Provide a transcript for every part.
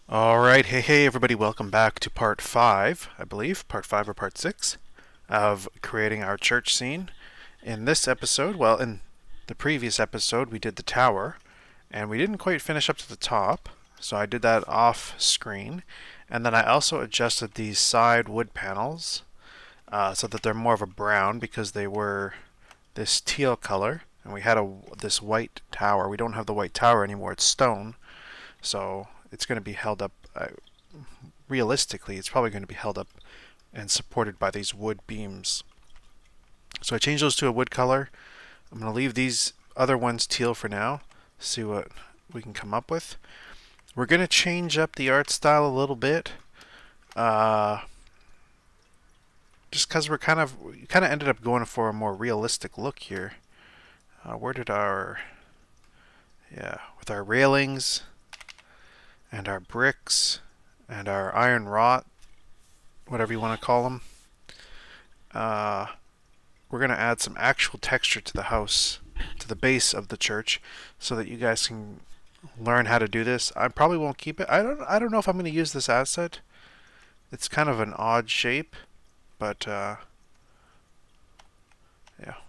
All right, hey everybody, welcome back to part 5, I believe, part 5 or part 6 of creating our church scene. In this episode, well, in the previous episode, we did the tower, and we didn't quite finish up to the top, so I did that off screen. And then I also adjusted these side wood panels so that they're more of a brown because they were this teal color, and we had this white tower. We don't have the white tower anymore, it's stone, so it's going to be held up. Realistically, it's probably going to be held up and supported by these wood beams. So I changed those to a wood color. I'm going to leave these other ones teal for now. See what we can come up with. We're going to change up the art style a little bit. Just because we kind of ended up going for a more realistic look here. Where did our... Yeah, with our railings and our bricks and our iron wrought, whatever you want to call them. We're going to add some actual texture to the house, to the base of the church, so that you guys can learn how to do this. I probably won't keep it. I don't know if I'm going to use this asset. It's kind of an odd shape, but yeah,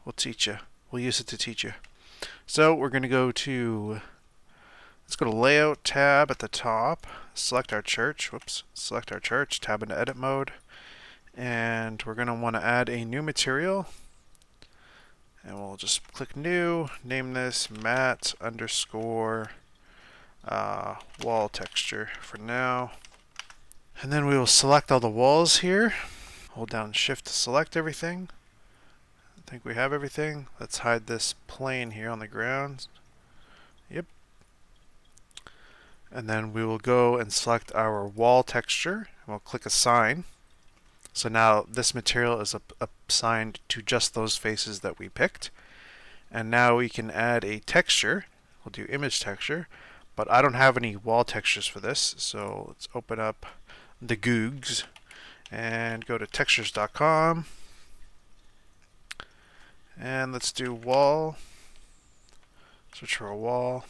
we'll teach you. We'll use it to teach you. So we're going to go to... Let's go to Layout tab at the top, select our church, select our church, tab into Edit mode, and we're going to want to add a new material, and we'll just click New, name this matte underscore wall texture for now, and then we will select all the walls here, hold down Shift to select everything. I think we have everything. Let's hide this plane here on the ground. Yep. And then we will go and select our wall texture, and we'll click Assign. So now this material is assigned to just those faces that we picked. And now we can add a texture. We'll do image texture, but I don't have any wall textures for this, so let's open up the Googs and go to textures.com, and let's do wall, search for a wall.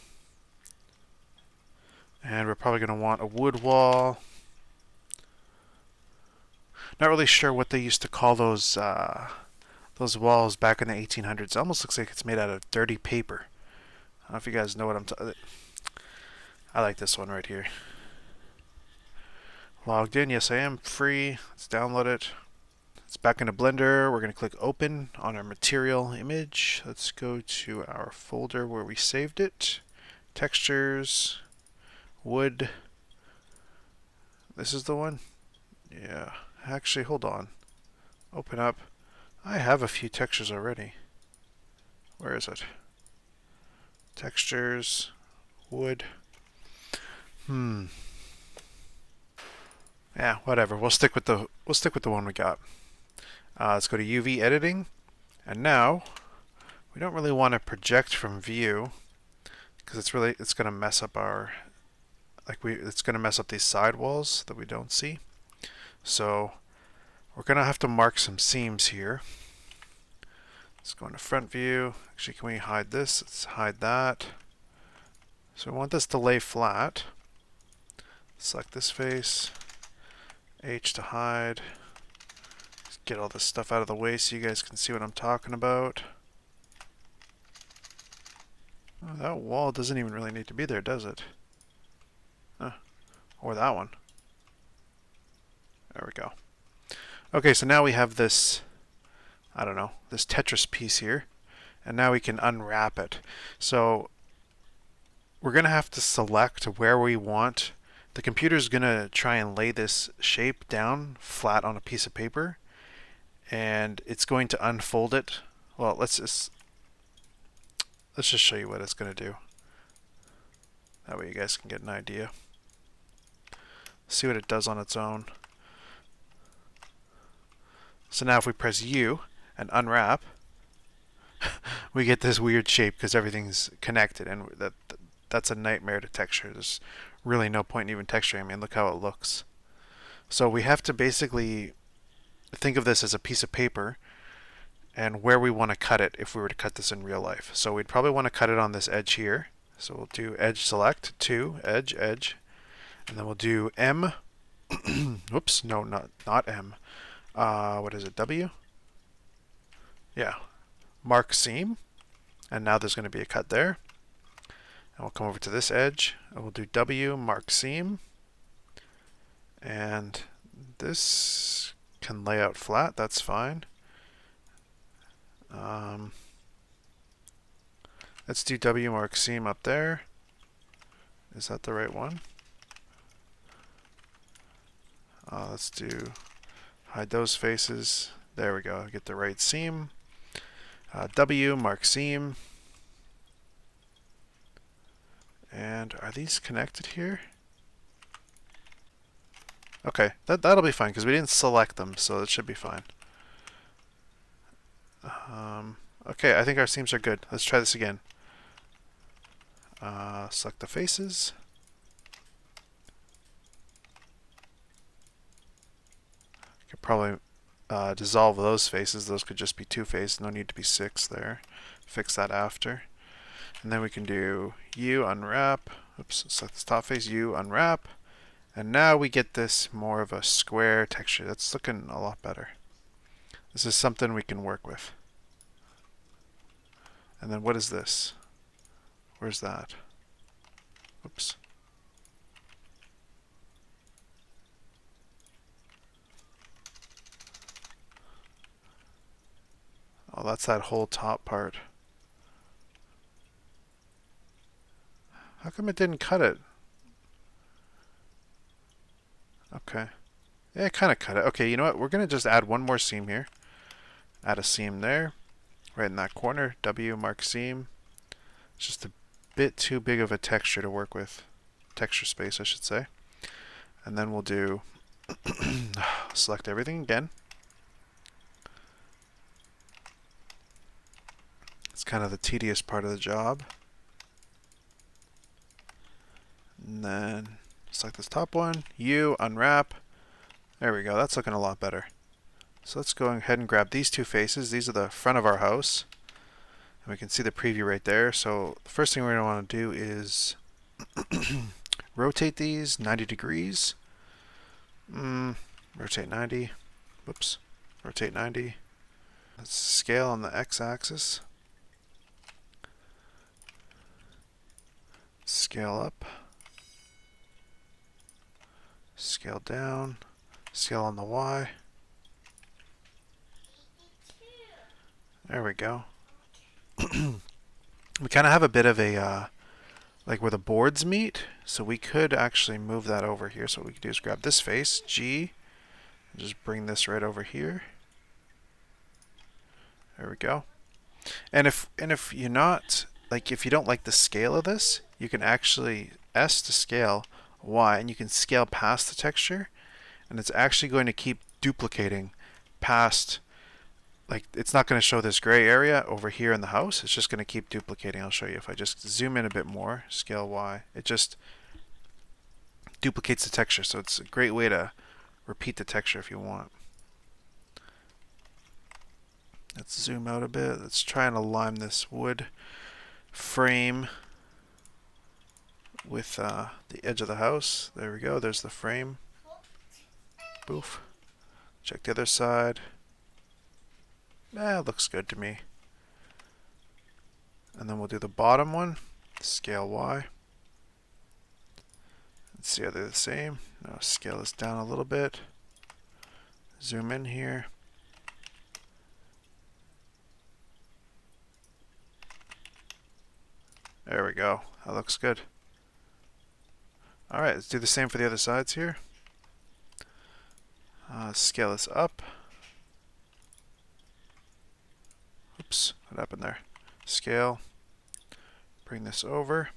And we're probably going to want a wood wall. Not really sure what they used to call those walls back in the 1800s. It almost looks like it's made out of dirty paper. I don't know if you guys know what I'm talking. I like this one right here. Logged in. Yes, I am free. Let's download it. It's back into Blender. We're going to click Open on our material image. Let's go to our folder where we saved it. Textures. Wood. This is the one? Yeah. Actually, hold on. Open up. I have a few textures already. Where is it? Textures. Wood. Yeah, whatever. We'll stick with the one we got. Let's go to UV editing. And now we don't really want to project from view because it's going to mess up our it's going to mess up these side walls that we don't see. So we're going to have to mark some seams here. Let's go into front view. Actually, can we hide this? Let's hide that. So we want this to lay flat. Select this face. H to hide. Just get all this stuff out of the way so you guys can see what I'm talking about. Oh, that wall doesn't even really need to be there, does it? Or that one. There we go. Okay, so now we have this, I don't know, this Tetris piece here. And now we can unwrap it. So we're going to have to select where we want. The computer's going to try and lay this shape down flat on a piece of paper. And it's going to unfold it. Well, let's just show you what it's going to do. That way you guys can get an idea. See what it does on its own. So now if we press U and unwrap, we get this weird shape because everything's connected, and that's a nightmare to texture. There's really no point in even texturing. I mean, look how it looks. So we have to basically think of this as a piece of paper and where we want to cut it if we were to cut this in real life. So we'd probably want to cut it on this edge here. So we'll do edge select to edge, edge. And then we'll do M. Whoops, no, not M. What is it, W? Yeah, mark seam. And now there's going to be a cut there. And we'll come over to this edge, and we'll do W, mark seam. And this can lay out flat, that's fine. Let's do W mark seam up there. Is that the right one? Let's do hide those faces. There we go. Get the right seam. W mark seam. And are these connected here? Okay, that'll be fine because we didn't select them, so it should be fine. Okay, I think our seams are good. Let's try this again. Select the faces. Could probably dissolve those faces. Those could just be two faces. No need to be six there. Fix that after. And then we can do U, unwrap. Oops, select this top face, U, unwrap. And now we get this more of a square texture. That's looking a lot better. This is something we can work with. And then what is this? Where's that? Oops. Oh, that's that whole top part. How come it didn't cut it? Okay. Yeah, it kind of cut it. Okay, you know what? We're going to just add one more seam here. Add a seam there. Right in that corner. W, mark seam. It's just a bit too big of a texture to work with. Texture space, I should say. And then we'll do... select everything again. It's kind of the tedious part of the job. And then select this top one. U, unwrap. There we go. That's looking a lot better. So let's go ahead and grab these two faces. These are the front of our house. And we can see the preview right there. So the first thing we're going to want to do is rotate these 90 degrees. Rotate 90. Whoops. Rotate 90. Let's scale on the x-axis. Scale up. Scale down. Scale on the Y. There we go. We kind of have a bit of a, like where the boards meet, so we could actually move that over here. So what we could do is grab this face, G, and just bring this right over here. There we go. And if you're not, like if you don't like the scale of this, you can actually S to scale, Y, and you can scale past the texture, and it's actually going to keep duplicating past, like it's not going to show this gray area over here in the house. It's just going to keep duplicating. I'll show you if I just zoom in a bit more, scale Y. It just duplicates the texture, so it's a great way to repeat the texture if you want. Let's zoom out a bit. Let's try and align this wood frame with the edge of the house. There we go. There's the frame. Boof. Check the other side. It looks good to me. And then we'll do the bottom one. Scale Y. Let's see, are they the same? No, scale this down a little bit. Zoom in here. There we go. That looks good. Alright, let's do the same for the other sides here. Scale this up. Oops, what happened there? Scale. Bring this over.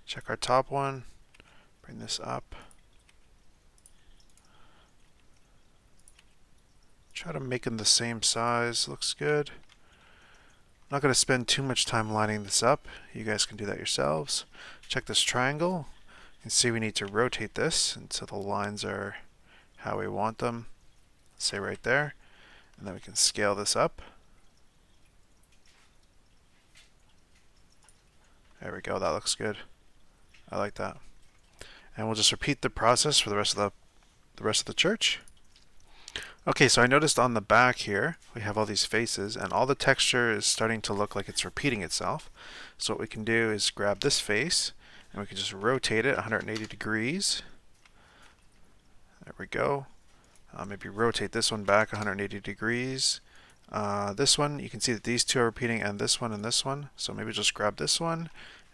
Check our top one. Bring this up. Try to make them the same size. Looks good. I'm not going to spend too much time lining this up. You guys can do that yourselves. Check this triangle. You can see we need to rotate this until the lines are how we want them. Say right there. And then we can scale this up. There we go. That looks good. I like that. And we'll just repeat the process for the rest of the church. Okay, so I noticed on the back here we have all these faces, and all the texture is starting to look like it's repeating itself. So what we can do is grab this face, and we can just rotate it 180 degrees. There we go. Maybe rotate this one back 180 degrees. This one, you can see that these two are repeating, and this one and this one. So maybe just grab this one.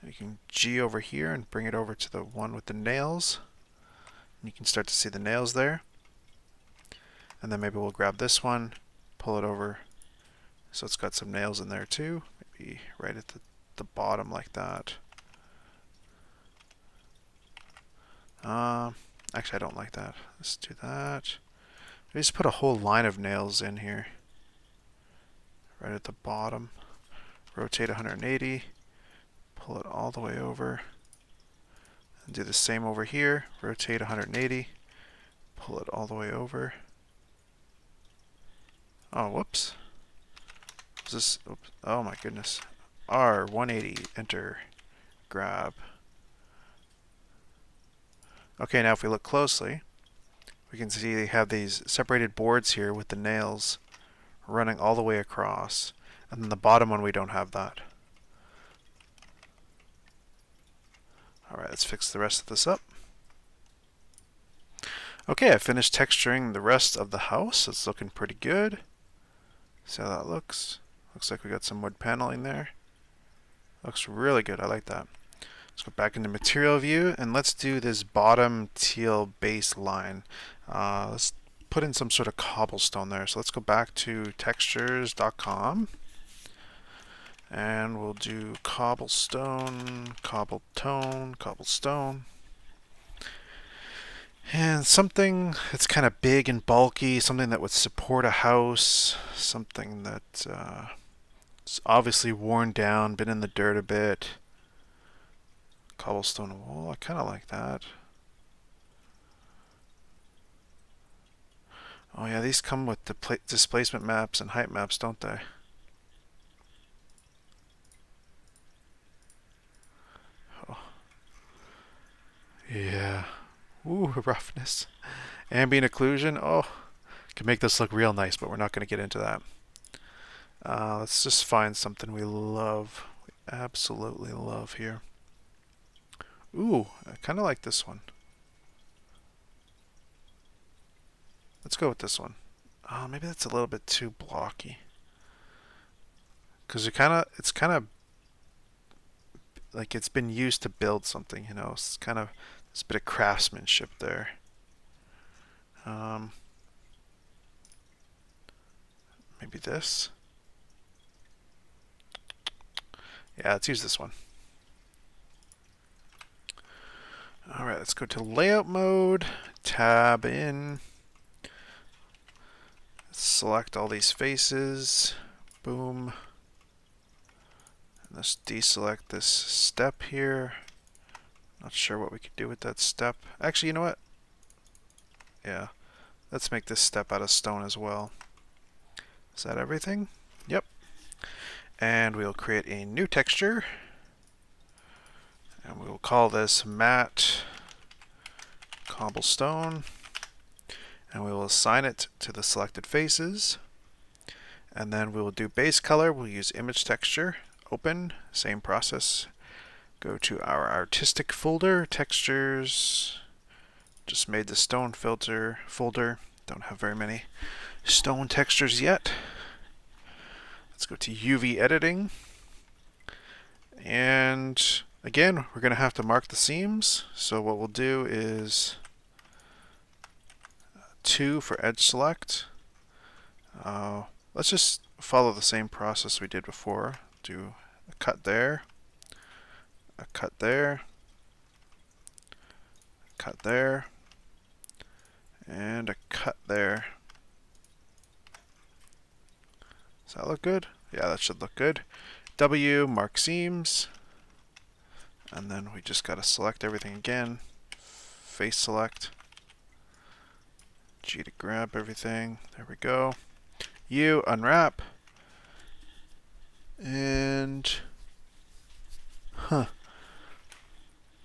You can G over here and bring it over to the one with the nails. And you can start to see the nails there. And then maybe we'll grab this one, pull it over so it's got some nails in there too. Maybe right at the bottom like that. Actually, I don't like that. Let's do that. Maybe just put a whole line of nails in here. Right at the bottom. Rotate 180. Pull it all the way over. And do the same over here. Rotate 180. Pull it all the way over. Oh, whoops. Is this? Oops. Oh my goodness. R180. Enter. Grab. Okay, now if we look closely, we can see they have these separated boards here with the nails running all the way across. And then the bottom one, we don't have that. Alright, let's fix the rest of this up. Okay, I finished texturing the rest of the house. It's looking pretty good. See how that looks? Looks like we got some wood paneling there. Looks really good. I like that. Let's go back into material view and let's do this bottom teal base line. Let's put in some sort of cobblestone there. So let's go back to textures.com and we'll do cobblestone, cobblestone, cobblestone. And something that's kind of big and bulky, something that would support a house, something that is obviously worn down, been in the dirt a bit. Cobblestone wall, I kind of like that. Oh yeah, these come with the displacement maps and height maps, don't they? Oh. Yeah. Ooh, roughness. Ambient occlusion. Oh, can make this look real nice, but we're not going to get into that. Let's just find something we love. We absolutely love here. Ooh, I kind of like this one. Let's go with this one. Maybe that's a little bit too blocky. Because it's kind of like it's been used to build something, you know. It's kind of, there's a bit of craftsmanship there. Maybe this. Yeah, let's use this one. Alright, let's go to layout mode, tab in, select all these faces, boom, and let's deselect this step here. Not sure what we could do with that step. Actually, you know what? Yeah, let's make this step out of stone as well. Is that everything? Yep. And we'll create a new texture. And we will call this matte cobblestone. And we will assign it to the selected faces. And then we will do base color. We'll use image texture. Open. Same process. Go to our artistic folder. Textures. Just made the stone filter folder. Don't have very many stone textures yet. Let's go to UV editing. And again, we're going to have to mark the seams. So what we'll do is 2 for edge select. Let's just follow the same process we did before. Do a cut there, a cut there, a cut there, and a cut there. Does that look good? Yeah, that should look good. W, mark seams. And then we just got to select everything again. Face select. G to grab everything. There we go. U, unwrap. And...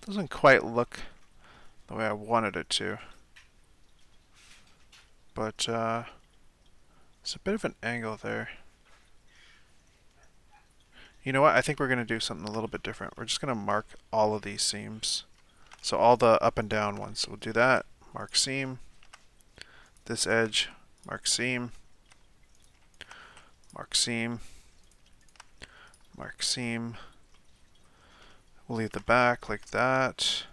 doesn't quite look the way I wanted it to. But it's a bit of an angle there. You know what? I think we're going to do something a little bit different. We're just going to mark all of these seams. So all the up and down ones. So we'll do that. Mark seam. This edge. Mark seam. Mark seam. Mark seam. We'll leave the back like that.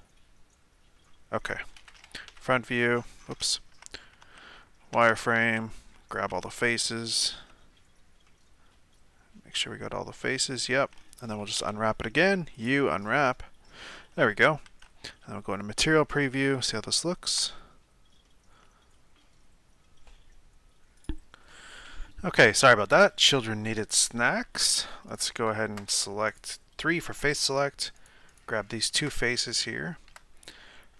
Okay. Front view. Oops. Wireframe. Grab all the faces. Make sure we got all the faces. Yep. And then we'll just unwrap it again. You unwrap. There we go. And we'll go into material preview. See how this looks. Okay, sorry about that. Children needed snacks. Let's go ahead and select 3 for face select. Grab these 2 faces here.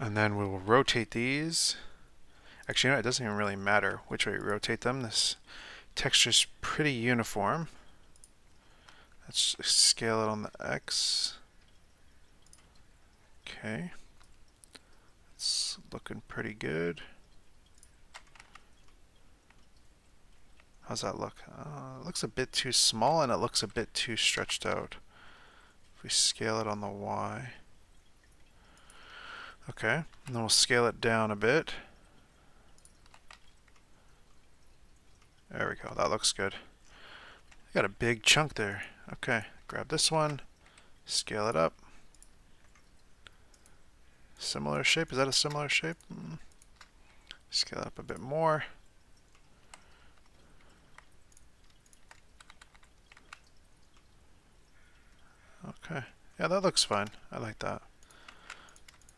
And then we will rotate these. Actually, you know, it doesn't even really matter which way we rotate them. This texture's pretty uniform. Let's scale it on the X. Okay. It's looking pretty good. How's that look? It looks a bit too small and it looks a bit too stretched out. If we scale it on the Y. Okay, and then we'll scale it down a bit. There we go, that looks good. Got a big chunk there. Okay, grab this one, scale it up. Similar shape, is that a similar shape? Scale it up a bit more. Okay, yeah, that looks fine. I like that.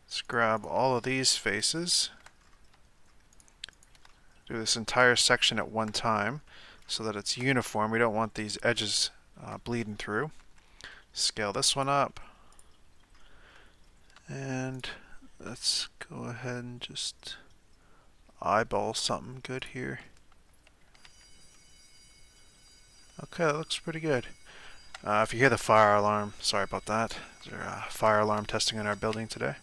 Let's grab all of these faces. Do this entire section at one time so that it's uniform. We don't want these edges bleeding through. Scale this one up. And let's go ahead and just eyeball something good here. Okay, that looks pretty good. If you hear the fire alarm, sorry about that. There's a fire alarm testing in our building today.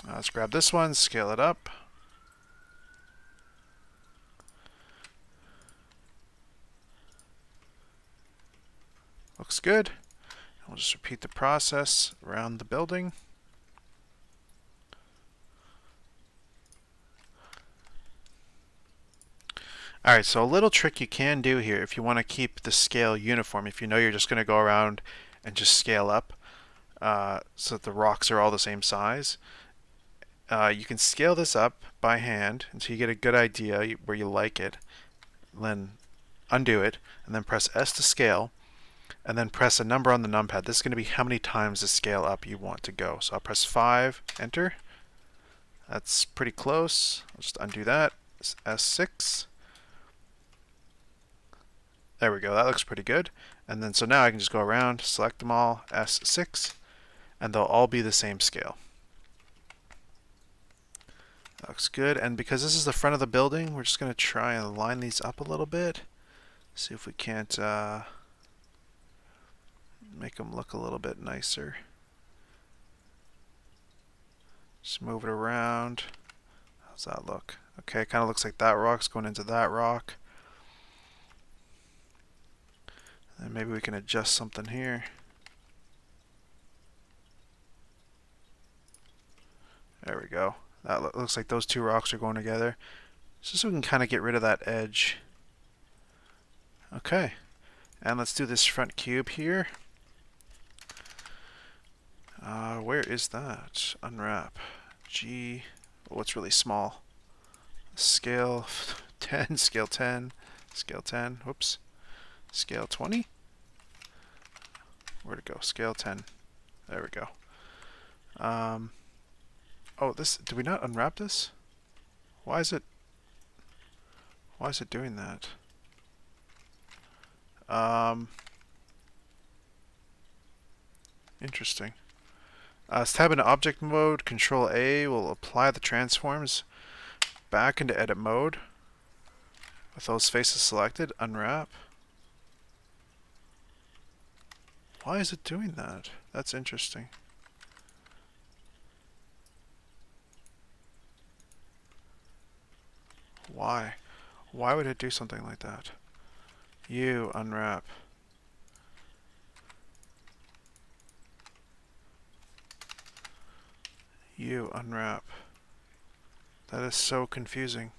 Let's grab this one, scale it up. Looks good. We'll just repeat the process around the building. Alright, so a little trick you can do here if you want to keep the scale uniform, if you know you're just going to go around and just scale up so that the rocks are all the same size. You can scale this up by hand until you get a good idea where you like it. Then undo it, and then press S to scale, and then press a number on the numpad. This is going to be how many times the scale up you want to go. So I'll press 5, enter. That's pretty close. I'll just undo that. S6. There we go, that looks pretty good. And then so now I can just go around, select them all, S6, and they'll all be the same scale. That looks good, and because this is the front of the building, we're just going to try and line these up a little bit. See if we can't make them look a little bit nicer. Just move it around. How's that look? Okay, it kind of looks like that rock's going into that rock. And maybe we can adjust something here. There we go. That looks like those 2 rocks are going together. Just so we can kind of get rid of that edge. Okay. And let's do this front cube here. Where is that? Unwrap. G. Oh, it's really small. Scale 10, scale 10, scale 10. Whoops. Scale 20. Where'd it go? Scale 10. There we go. Oh, this. Did we not unwrap this? Why is it doing that? Interesting. Let's tab into object mode. Control A will apply the transforms back into edit mode. With those faces selected, unwrap. Why is it doing that? That's interesting. Why? Why would it do something like that? You unwrap. You unwrap. That is so confusing.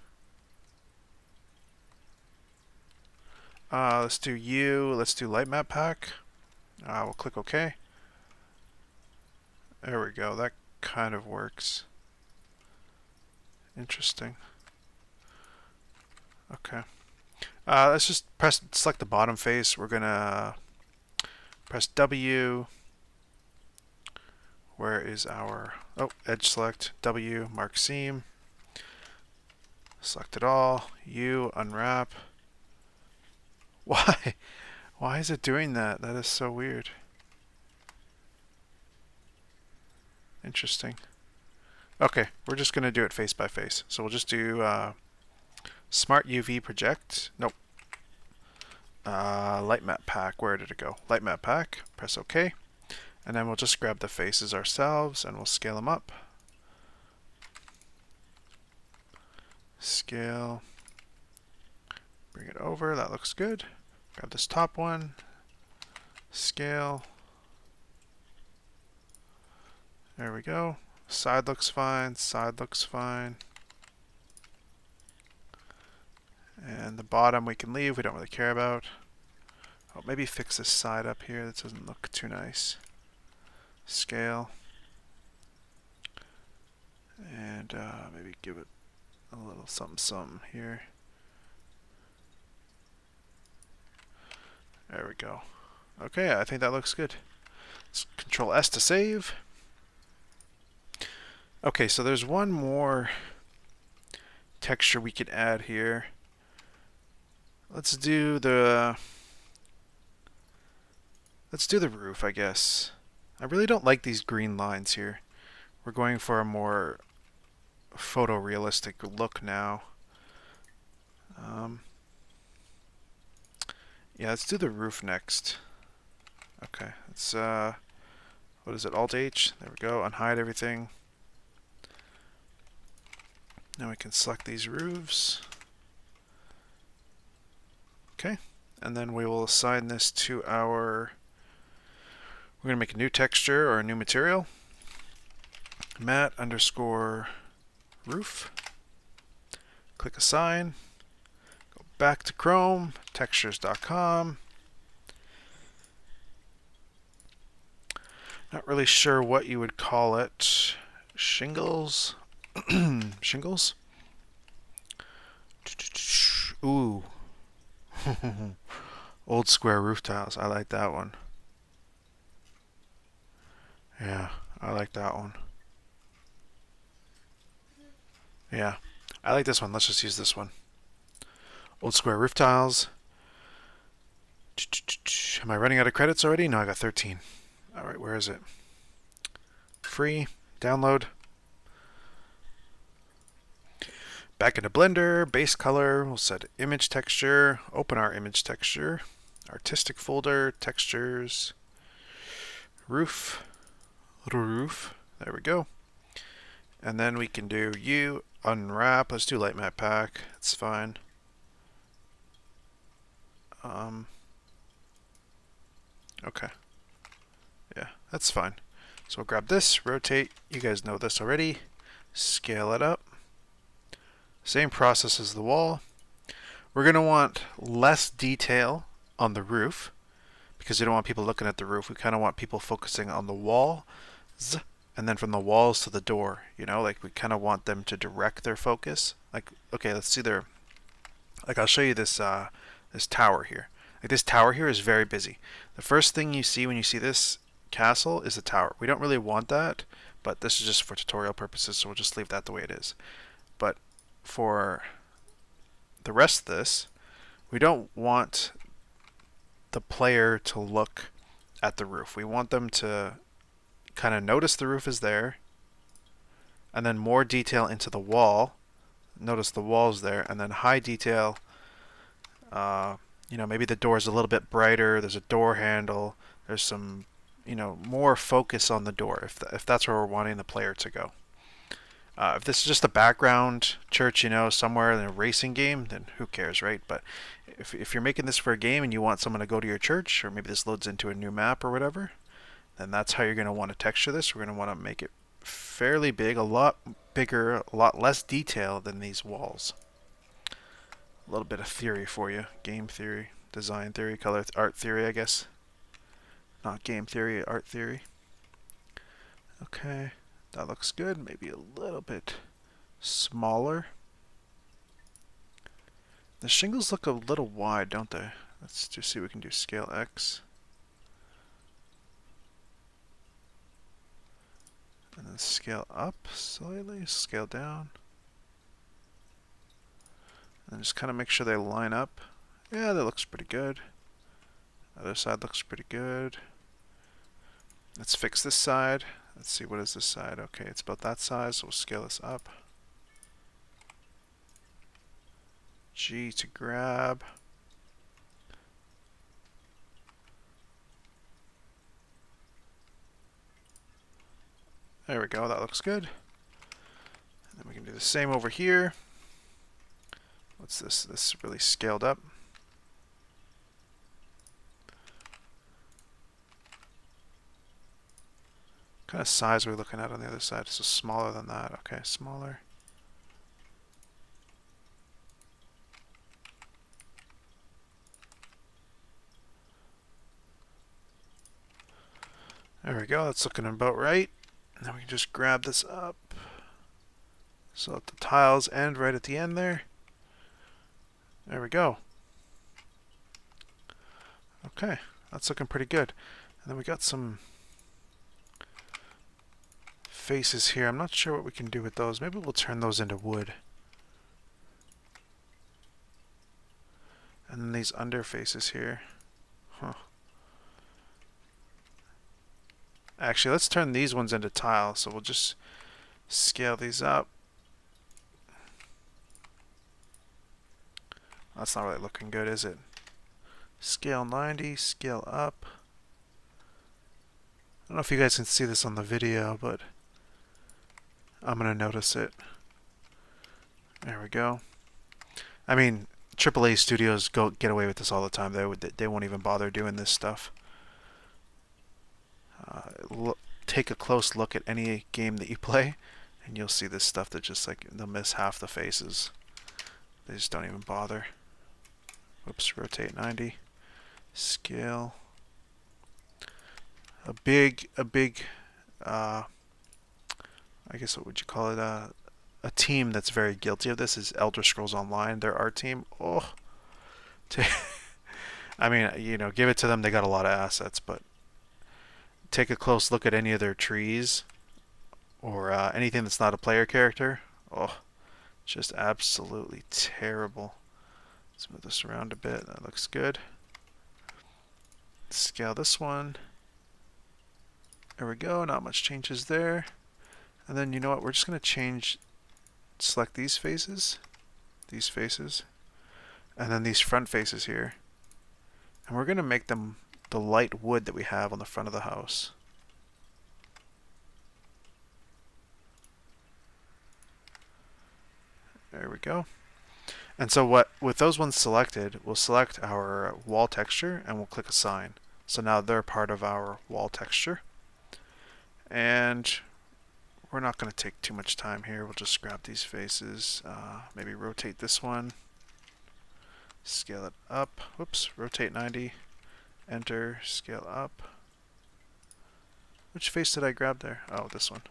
Let's do you. Let's do light map pack. We'll click OK. There we go. That kind of works. Interesting. Okay. Let's just select the bottom face. We're gonna press W. Where is our edge select? W, mark seam. Select it all. U, unwrap. Why? Why is it doing that? That is so weird. Interesting. Okay, we're just going to do it face by face. So we'll just do Smart UV Project. Nope. Light Map Pack. Where did it go? Light Map Pack. Press OK. And then we'll just grab the faces ourselves and we'll scale them up. Scale. Bring it over. That looks good. Grab this top one. Scale. There we go. Side looks fine. Side looks fine. And the bottom we can leave. We don't really care about. Oh, maybe fix this side up here. That doesn't look too nice. Scale. And maybe give it a little something here. There we go. Okay, I think that looks good. Let's Control S to save. Okay, so there's one more texture we could add here. Let's do the roof, I guess. I really don't like these green lines here. We're going for a more photorealistic look now. Yeah, let's do the roof next. Okay, let's what is it? Alt H. There we go. Unhide everything. Now we can select these roofs. Okay, and then we will assign this to our. We're going to make a new texture or a new material. Matte underscore roof. Click assign. Go back to Chrome, textures.com. Not really sure what you would call it. Shingles. Shingles. Ooh. Old square roof tiles. I like that one. Yeah, I like that one. Yeah, I like this one. Let's just use this one. Old square roof tiles. Am I running out of credits already? No, I got 13. Alright, where is it? Free. Download. Back into Blender. Base color. We'll set image texture. Open our image texture. Artistic folder. Textures. Roof. Little roof. There we go. And then we can do U, unwrap. Let's do light map pack. It's fine. Okay. Yeah, that's fine. So we'll grab this, rotate. You guys know this already. Scale it up. Same process as the wall. We're going to want less detail on the roof because we don't want people looking at the roof. We kind of want people focusing on the wall. And then from the walls to the door, you know, like we kind of want them to direct their focus. Like, okay, let's see their, like I'll show you this this tower here. Like this tower here is very busy. The first thing you see when you see this castle is the tower. We don't really want that, but this is just for tutorial purposes, so we'll just leave that the way it is. But for the rest of this, we don't want the player to look at the roof. We want them to kind of notice the roof is there, and then more detail into the wall. Notice the wall's there, and then high detail. You know, maybe the door is a little bit brighter. There's a door handle. There's some, you know, more focus on the door if that's where we're wanting the player to go. If this is just a background church, somewhere in a racing game, then who cares, right? But if you're making this for a game and you want someone to go to your church, or maybe this loads into a new map or whatever, then that's how you're going to want to texture this. We're going to want to make it fairly big, a lot bigger, a lot less detail than these walls. A little bit of theory for you. Game theory, design theory, art theory, I guess. Not game theory, art theory. Okay, that looks good. Maybe a little bit smaller. The shingles look a little wide, don't they? Let's just see if we can do scale X. And then scale up slightly, scale down. And just kind of make sure they line up. Yeah, that looks pretty good. Other side looks pretty good. Let's fix this side. Let's see, what is this side? Okay, it's about that size, so we'll scale this up. G to grab. There we go, that looks good. And then we can do the same over here. What's this? This is really scaled up. What kind of size are we looking at on the other side? So smaller than that. Okay, smaller. There we go, that's looking about right. And then we can just grab this up. So that the tiles end right at the end there. There we go. Okay, that's looking pretty good. And then we got some faces here. I'm not sure what we can do with those. Maybe we'll turn those into wood. And then these under faces here. Huh. Actually, let's turn these ones into tile. So we'll just scale these up. That's not really looking good, is it? Scale 90, scale up. I don't know if you guys can see this on the video, but I'm going to notice it. There we go. I mean, AAA studios get away with this all the time. They won't even bother doing this stuff. Take a close look at any game that you play, and you'll see this stuff that just like they'll miss half the faces. They just don't even bother. Whoops, rotate 90. Scale. A big I guess what would you call it? A team that's very guilty of this is Elder Scrolls Online. Their art team. Oh, I mean, give it to them. They got a lot of assets, but take a close look at any of their trees or anything that's not a player character. Oh, just absolutely terrible. Let's move this around a bit. That looks good. Scale this one. There we go. Not much changes there. And then you know what? We're just going to select these faces, and then these front faces here. And we're going to make them the light wood that we have on the front of the house. There we go. And so with those ones selected, we'll select our wall texture and we'll click assign. So now they're part of our wall texture. And we're not going to take too much time here. We'll just grab these faces, maybe rotate this one, scale it up. Whoops, rotate 90, enter, scale up. Which face did I grab there? Oh, this one.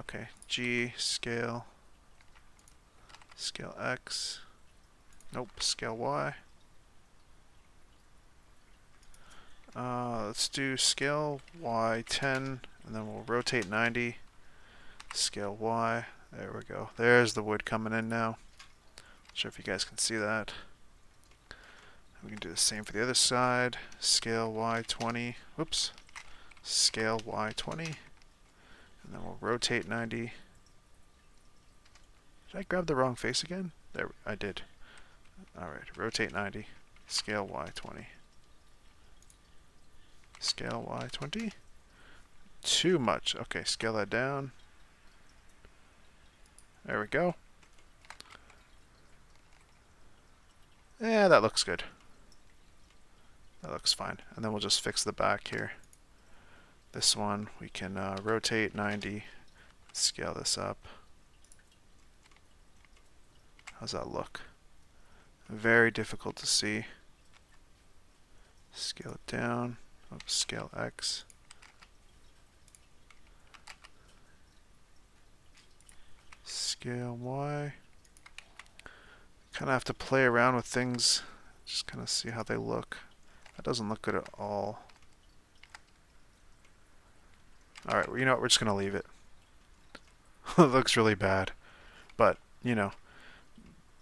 Okay, G, scale X. Nope, scale Y. Let's do scale Y 10, and then we'll rotate 90. Scale Y. There we go. There's the wood coming in now. Not sure if you guys can see that. We can do the same for the other side. Scale Y 20. Whoops. Scale Y 20. And then we'll rotate 90. Did I grab the wrong face again? There, I did. Alright, rotate 90. Scale Y 20. Scale Y 20. Too much. Okay, scale that down. There we go. Yeah, that looks good. That looks fine. And then we'll just fix the back here. This one we can rotate 90, scale this up. How's that look? Very difficult to see. Scale it down. Oops, scale X. Scale Y. Kind of have to play around with things. Just kind of see how they look. That doesn't look good at all. Alright, well, you know what? We're just going to leave it. It looks really bad. But, you know,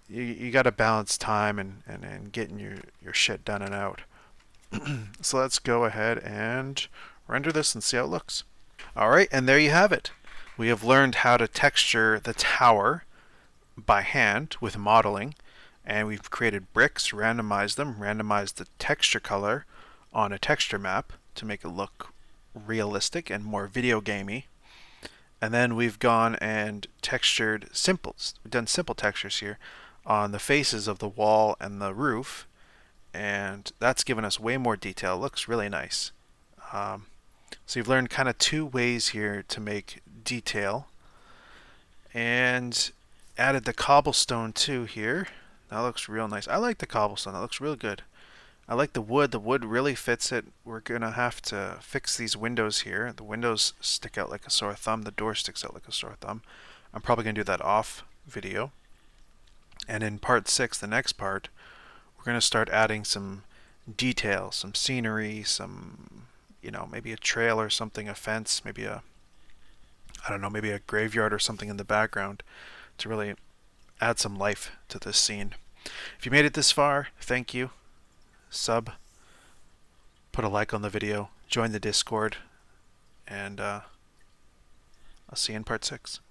you got to balance time and getting your shit done and out. So let's go ahead and render this and see how it looks. Alright, and there you have it. We have learned how to texture the tower by hand with modeling, and we've created bricks, randomized them, randomized the texture color on a texture map to make it look realistic and more video gamey. And then we've gone and textured simples. We've done simple textures here on the faces of the wall and the roof, and that's given us way more detail. It looks really nice. So you've learned kind of two ways here to make detail, and added the cobblestone too here. That looks real nice. I like the cobblestone. That looks real good. I like the wood. The wood really fits it. We're gonna have to fix these windows here. The windows stick out like a sore thumb. The door sticks out like a sore thumb. I'm probably gonna do that off video. And in part 6, the next part, we're gonna start adding some detail, some scenery, some, you know, maybe a trail or something, a fence, maybe a, I don't know, maybe a graveyard or something in the background to really add some life to this scene. If you made it this far, thank you. Sub, put a like on the video, join the Discord, and I'll see you in part 6.